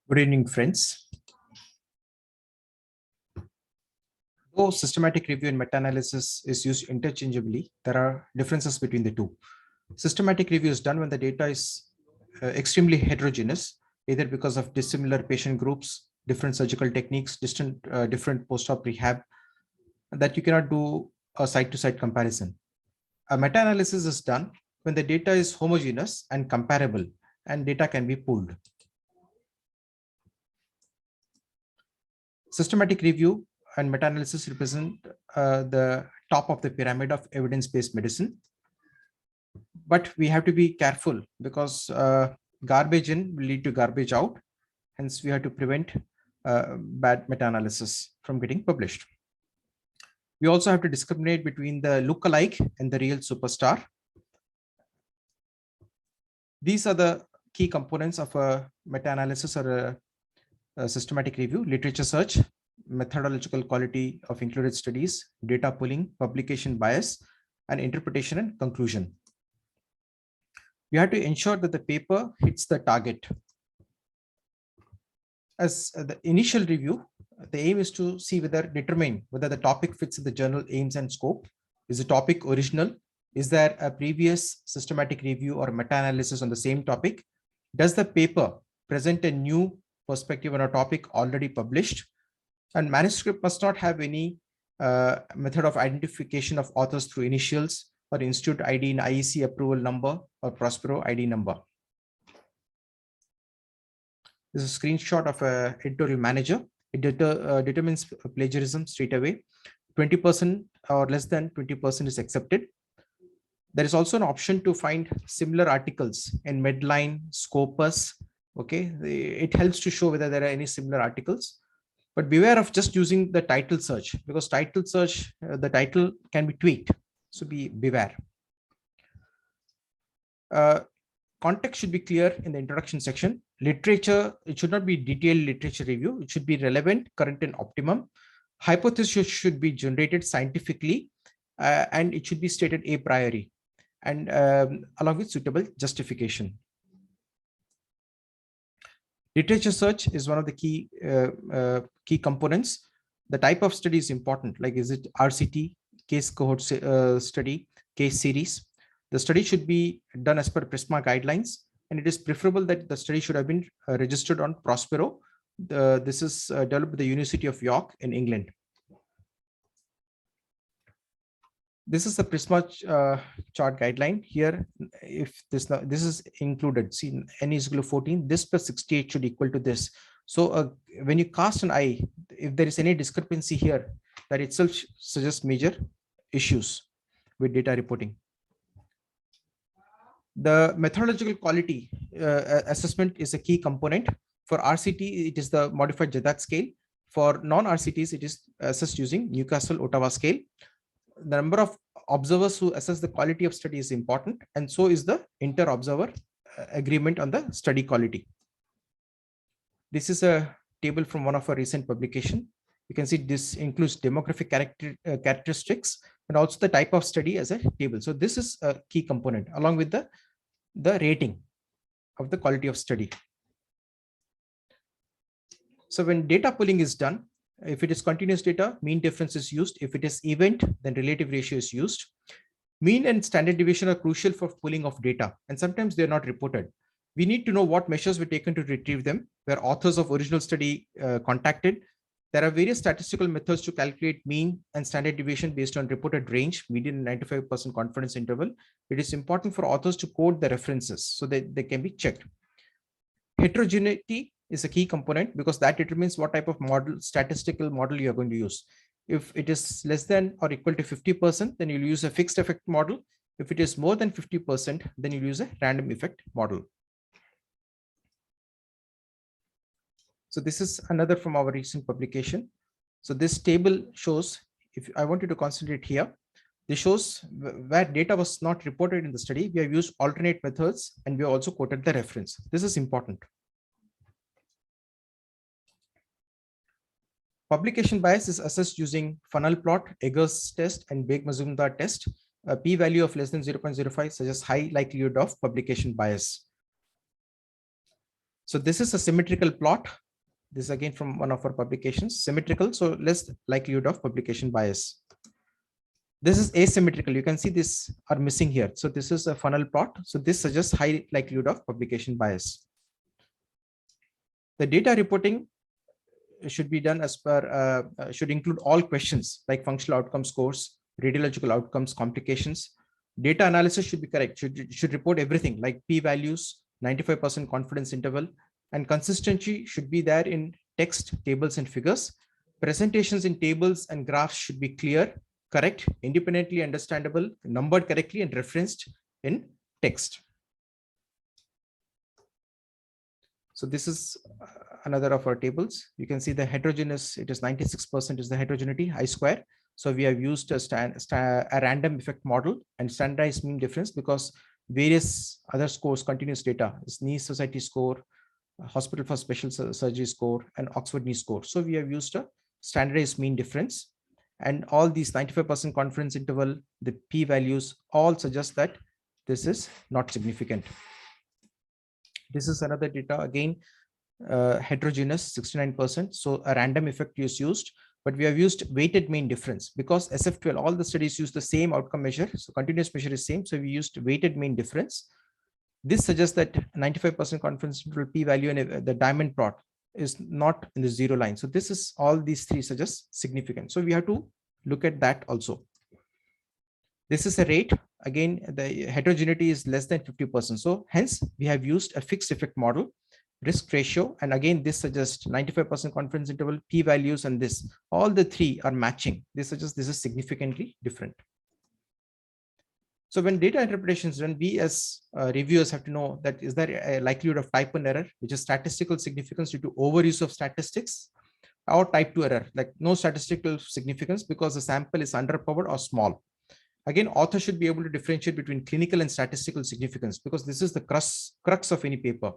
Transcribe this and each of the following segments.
Good evening, friends. Though systematic review and meta-analysis is used interchangeably, there are differences between the two. Systematic review is done when the data is extremely heterogeneous, either because of dissimilar patient groups, different surgical techniques, different post-op rehab, that you cannot do a side-to-side comparison. A meta-analysis is done when the data is homogeneous and comparable, and data can be pooled. Systematic review and meta-analysis represent the top of the pyramid of evidence-based medicine. But we have to be careful because garbage in will lead to garbage out. Hence, we have to prevent bad meta-analysis from getting published. We also have to discriminate between the look-alike and the real superstar. These are the key components of a meta-analysis or a systematic review: literature search, methodological quality of included studies, data pooling, publication bias, and interpretation and conclusion. We have to ensure that the paper hits the target. As the initial review, the aim is to determine whether the topic fits in the journal aims and scope. Is the topic original? Is there a previous systematic review or meta-analysis on the same topic? Does the paper present a new perspective on a topic already published? And manuscript must not have any method of identification of authors through initials or institute ID in IEC approval number or Prospero ID number. This is a screenshot of a editorial manager. It determines plagiarism straight away. 20% or less than 20% is accepted. There is also an option to find similar articles in Medline, Scopus. Okay, it helps to show whether there are any similar articles. But beware of just using the title search, because title search, the title can be tweaked. So beware. Context should be clear in the introduction section. Literature, it should not be detailed literature review. It should be relevant, current, and optimum. Hypothesis should be generated scientifically, and it should be stated a priori, and along with suitable justification. Literature search is one of the key components. The type of study is important, like is it RCT, case cohort study, case series. The study should be done as per PRISMA guidelines, and it is preferable that the study should have been registered on Prospero. This is developed by the University of York in England. This is the PRISMA chart guideline. Here, if this is included, see n is equal to 14, this plus 68 should equal to this. So when you cast an eye, if there is any discrepancy here, that itself suggests major issues with data reporting. The methodological quality assessment is a key component. For RCT, it is the modified Jadak scale. For non-RCTs, it is assessed using Newcastle-Ottawa scale. The number of observers who assess the quality of study is important, and so is the inter-observer agreement on the study quality. This is a table from one of our recent publications. You can see this includes demographic characteristics and also the type of study as a table. So this is a key component along with the rating of the quality of study. So when data pooling is done, if it is continuous data, mean difference is used. If it is event, then relative ratio is used. Mean and standard deviation are crucial for pooling of data, and sometimes they are not reported. We need to know what measures were taken to retrieve them. Were authors of original study contacted? There are various statistical methods to calculate mean and standard deviation based on reported range, median and 95% confidence interval. It is important for authors to quote the references so that they can be checked. Heterogeneity is a key component because that determines what type of statistical model you are going to use. If it is less than or equal to 50%, then you'll use a fixed effect model. If it is more than 50%, then you'll use a random effect model. So this is another from our recent publication. So this table shows, if I want you to concentrate here, this shows where data was not reported in the study. We have used alternate methods and we have also quoted the reference. This is important. Publication bias is assessed using funnel plot, Eggers test, and Baig-Mazumdar test. A p-value of less than 0.05 suggests high likelihood of publication bias. So this is a symmetrical plot. This is again from one of our publications, symmetrical, so less likelihood of publication bias. This is asymmetrical. You can see this are missing here. So this is a funnel plot. So this suggests high likelihood of publication bias. The data reporting should be done as per, should include all questions like functional outcome scores, radiological outcomes, complications. Data analysis should be correct, should report everything like p-values, 95% confidence interval, and consistency should be there in text, tables, and figures. Presentations in tables and graphs should be clear, correct, independently understandable, numbered correctly, and referenced in text. So this is another of our tables. You can see the heterogeneous, it is 96% is the heterogeneity, I-square. So we have used a random effect model and standardized mean difference because various other scores, continuous data, is Knee Society score, Hospital for Special Surgery score, and Oxford Knee score. So we have used a standardized mean difference, and all these 95% confidence interval, the p-values all suggest that this is not significant. This is another data, again, heterogeneous 69%. So a random effect is used, but we have used weighted mean difference because SF12, all the studies use the same outcome measure. So continuous measure is same. So we used weighted mean difference. This suggests that 95% confidence interval p-value and the diamond plot is not in the zero line. So this is all these three suggest significant. So we have to look at that also. This is a rate. Again, the heterogeneity is less than 50%. So hence we have used a fixed effect model, risk ratio. And again, this suggests 95% confidence interval, p-values, and this, all the three are matching. This suggests this is significantly different. So when data interpretation is done, we as reviewers have to know that is there a likelihood of type 1 error, which is statistical significance due to overuse of statistics, or type 2 error, like no statistical significance because the sample is underpowered or small. Again, author should be able to differentiate between clinical and statistical significance because this is the crux of any paper.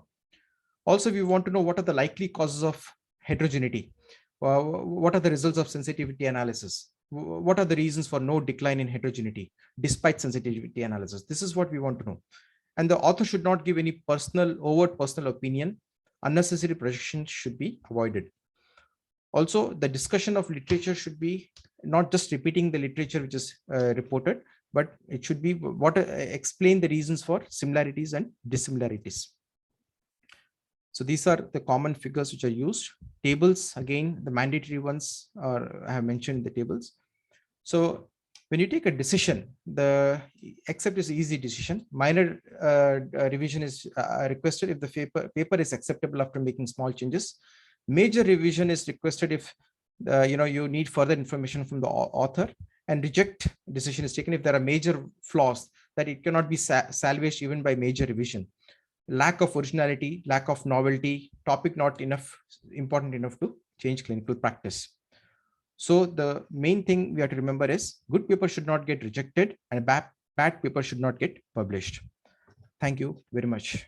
Also, we want to know what are the likely causes of heterogeneity. What are the results of sensitivity analysis? What are the reasons for no decline in heterogeneity despite sensitivity analysis? This is what we want to know. And the author should not give any overt personal opinion. Unnecessary projection should be avoided. Also, the discussion of literature should be not just repeating the literature which is reported, but it should be explain the reasons for similarities and dissimilarities. So these are the common figures which are used. Tables, again, the mandatory ones are, I have mentioned the tables. So when you take a decision, the accept is an easy decision. Minor revision is requested if the paper is acceptable after making small changes. Major revision is requested if you need further information from the author, and reject decision is taken if there are major flaws that it cannot be salvaged even by major revision. Lack of originality, lack of novelty, topic not important enough to change clinical practice. So the main thing we have to remember is good paper should not get rejected and bad paper should not get published. Thank you very much.